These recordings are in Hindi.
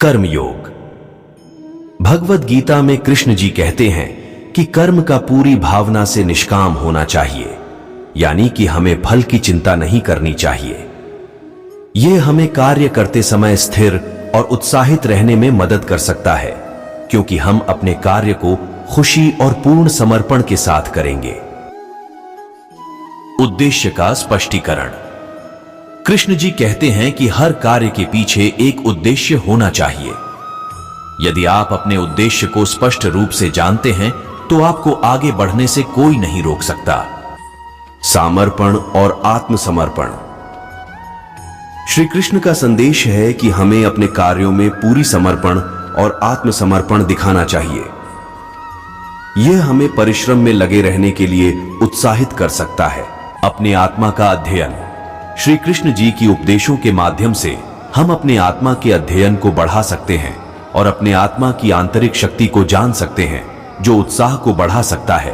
कर्मयोग। भगवद गीता में कृष्ण जी कहते हैं कि कर्म का पूरी भावना से निष्काम होना चाहिए, यानी कि हमें फल की चिंता नहीं करनी चाहिए। यह हमें कार्य करते समय स्थिर और उत्साहित रहने में मदद कर सकता है, क्योंकि हम अपने कार्य को खुशी और पूर्ण समर्पण के साथ करेंगे। उद्देश्य का स्पष्टीकरण। कृष्ण जी कहते हैं कि हर कार्य के पीछे एक उद्देश्य होना चाहिए। यदि आप अपने उद्देश्य को स्पष्ट रूप से जानते हैं तो आपको आगे बढ़ने से कोई नहीं रोक सकता। समर्पण और आत्मसमर्पण। श्री कृष्ण का संदेश है कि हमें अपने कार्यों में पूरी समर्पण और आत्मसमर्पण दिखाना चाहिए। यह हमें परिश्रम में लगे रहने के लिए उत्साहित कर सकता है। अपनी आत्मा का अध्ययन। श्री कृष्ण जी की उपदेशों के माध्यम से हम अपने आत्मा के अध्ययन को बढ़ा सकते हैं और अपने आत्मा की आंतरिक शक्ति को जान सकते हैं, जो उत्साह को बढ़ा सकता है।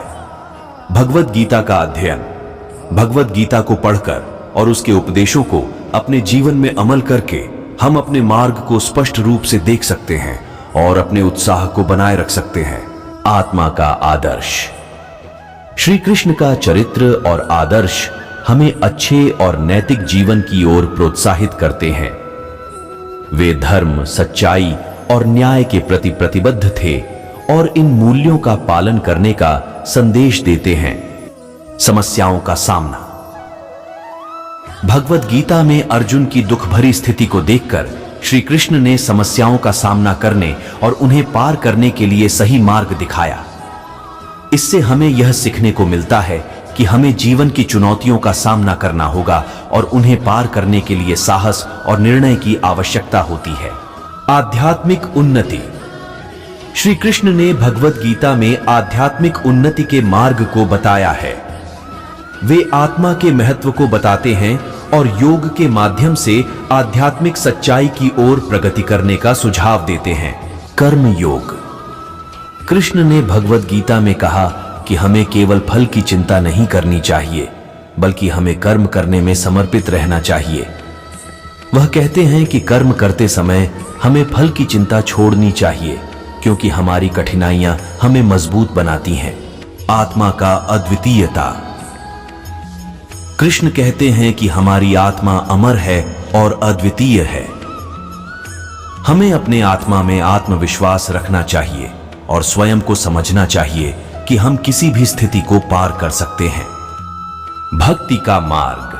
भगवद गीता का अध्ययन। भगवद गीता को पढ़कर और उसके उपदेशों को अपने जीवन में अमल करके हम अपने मार्ग को स्पष्ट रूप से देख सकते हैं और अपने उत्साह को बनाए रख सकते हैं। आत्मा का आदर्श। श्री कृष्ण का चरित्र और आदर्श हमें अच्छे और नैतिक जीवन की ओर प्रोत्साहित करते हैं। वे धर्म, सच्चाई और न्याय के प्रति प्रतिबद्ध थे और इन मूल्यों का पालन करने का संदेश देते हैं। समस्याओं का सामना। भगवद गीता में अर्जुन की दुख भरी स्थिति को देखकर श्री कृष्ण ने समस्याओं का सामना करने और उन्हें पार करने के लिए सही मार्ग दिखाया। इससे हमें यह सीखने को मिलता है कि हमें जीवन की चुनौतियों का सामना करना होगा और उन्हें पार करने के लिए साहस और निर्णय की आवश्यकता होती है। आध्यात्मिक उन्नति। श्री कृष्ण ने भगवद गीता में आध्यात्मिक उन्नति के मार्ग को बताया है। वे आत्मा के महत्व को बताते हैं और योग के माध्यम से आध्यात्मिक सच्चाई की ओर प्रगति करने का सुझाव देते हैं। कर्म योग। कृष्ण ने भगवद गीता में कहा कि हमें केवल फल की चिंता नहीं करनी चाहिए, बल्कि हमें कर्म करने में समर्पित रहना चाहिए। वह कहते हैं कि कर्म करते समय हमें फल की चिंता छोड़नी चाहिए, क्योंकि हमारी कठिनाइयां हमें मजबूत बनाती हैं। आत्मा का अद्वितीयता। कृष्ण कहते हैं कि हमारी आत्मा अमर है और अद्वितीय है। हमें अपने आत्मा में आत्मविश्वास रखना चाहिए और स्वयं को समझना चाहिए कि हम किसी भी स्थिति को पार कर सकते हैं। भक्ति का मार्ग।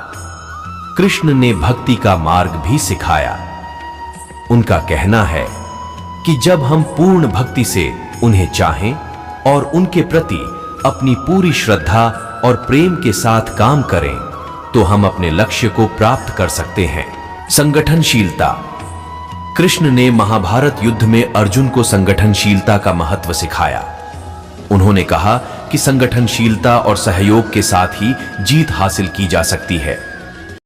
कृष्ण ने भक्ति का मार्ग भी सिखाया। उनका कहना है कि जब हम पूर्ण भक्ति से उन्हें चाहें और उनके प्रति अपनी पूरी श्रद्धा और प्रेम के साथ काम करें तो हम अपने लक्ष्य को प्राप्त कर सकते हैं। संगठनशीलता। कृष्ण ने महाभारत युद्ध में अर्जुन को संगठनशीलता का महत्व सिखाया। उन्होंने कहा कि संगठनशीलता और सहयोग के साथ ही जीत हासिल की जा सकती है।